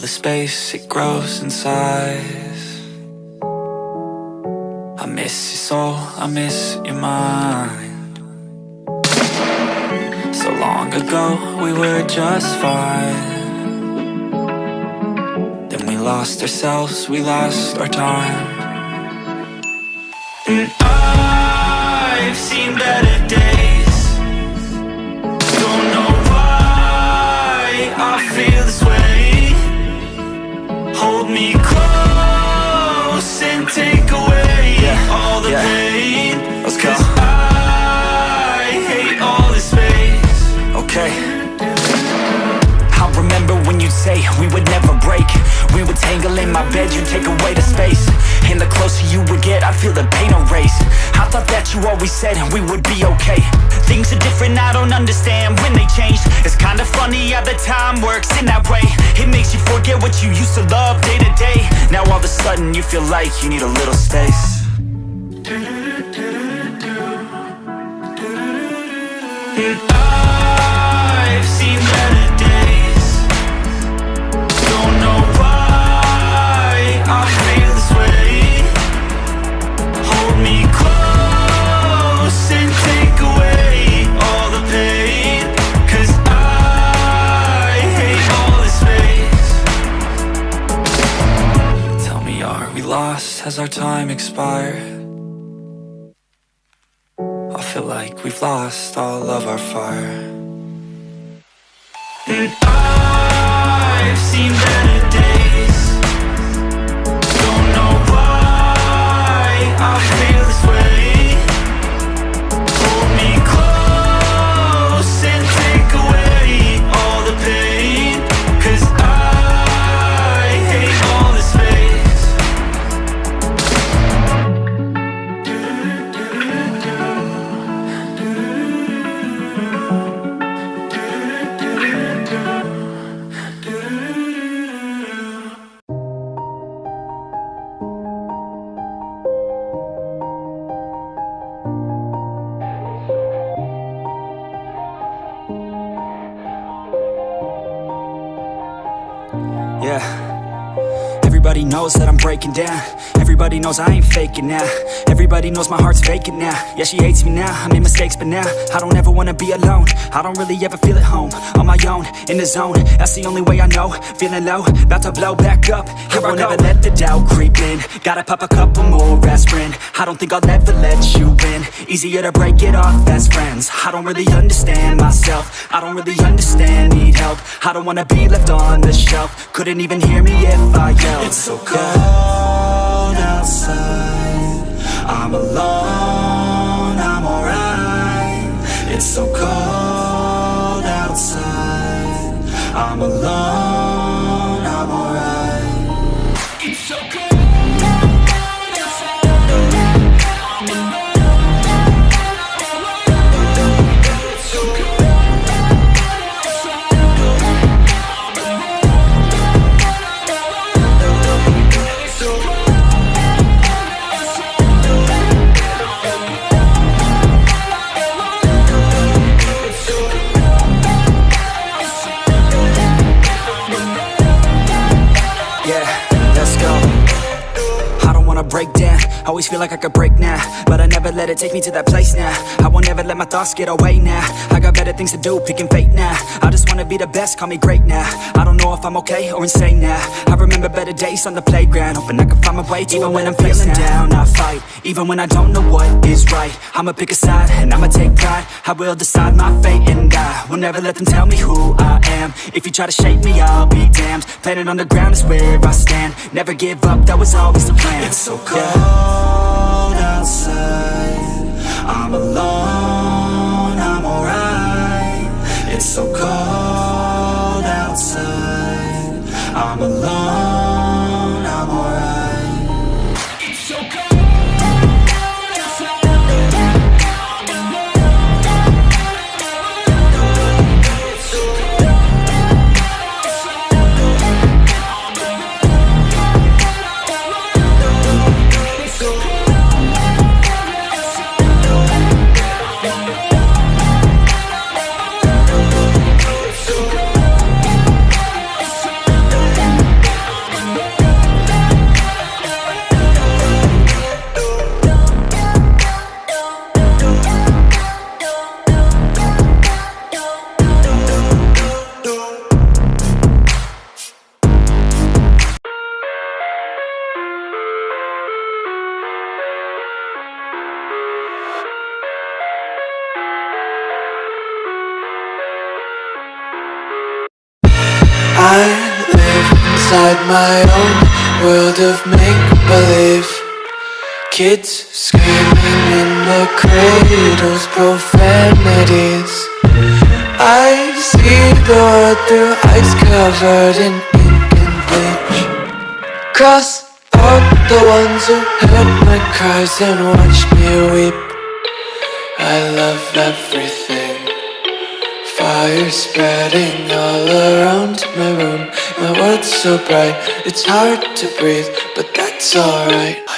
the space, it grows in size. I miss your soul, I miss your mind. So long ago, we were just fine. Then we lost ourselves, we lost our time. And I've seen better days. Don't know why I feel this way. Hold me close and take away all the pain. Cause I hate all this space. Okay. I remember when you'd say we would never break. We would tangle in my bed, you'd take away the space. And the closer you would get, I'd feel the pain erase. I thought that you always said we would be okay. Things are different, I don't understand when they change. It's kinda funny how the time works in that way. It makes you forget what you used to love day to day. Now all of a sudden you feel like you need a little space. And I've seen better days. Don't know why I feel this way. Hold me close and take away all the pain. Cause I hate all this space. Tell me, are we lost? Has our time expired? I feel like we've lost all of our fire. And I've seen better days. Don't know why I feel this way. Hold me close and take away all the pain. Cause I hate all this space. Yeah. Everybody knows that I'm breaking down. Everybody knows I ain't faking now. Everybody knows my heart's vacant now. Yeah, she hates me now, I made mistakes but now I don't ever wanna be alone. I don't really ever feel at home. On my own, in the zone, that's the only way I know. Feeling low, about to blow back up. Here I never let the doubt creep in. Gotta pop a couple more aspirin. I don't think I'll ever let you in. Easier to break it off best friends. I don't really understand myself. I don't really understand, need help. I don't wanna be left on the shelf. Couldn't even hear me if I yelled. It's so cold outside. I'm alone, I'm alright. It's so cold outside. I'm alone, I'm alright. It's so cold. Break down, always feel like I could break now, but I never let it take me to that place now. I won't ever let my thoughts get away now. I got better things to do, picking fate now. I just wanna be the best, call me great now. I don't know if I'm okay or insane now. I remember better days on the playground, hoping I can find my way. Even when I'm feeling down, I fight. Even when I don't know what is right, I'ma pick a side and I'ma take pride. I will decide my fate and I will never let them tell me who I am. If you try to shape me, I'll be damned. Planet on the ground is where I stand. Never give up, that was always the plan. It's so cold outside. I'm alone, I'm alright. It's so cold outside. I'm alone, I'm alright. It's so cold. my own world of make-believe. Kids screaming in the cradles, profanities. I see the world through eyes covered in ink and bleach. Cross out the ones who heard my cries and watched me weep. I love everything. Fire spreading all around my room. My world's so bright, it's hard to breathe, but that's alright.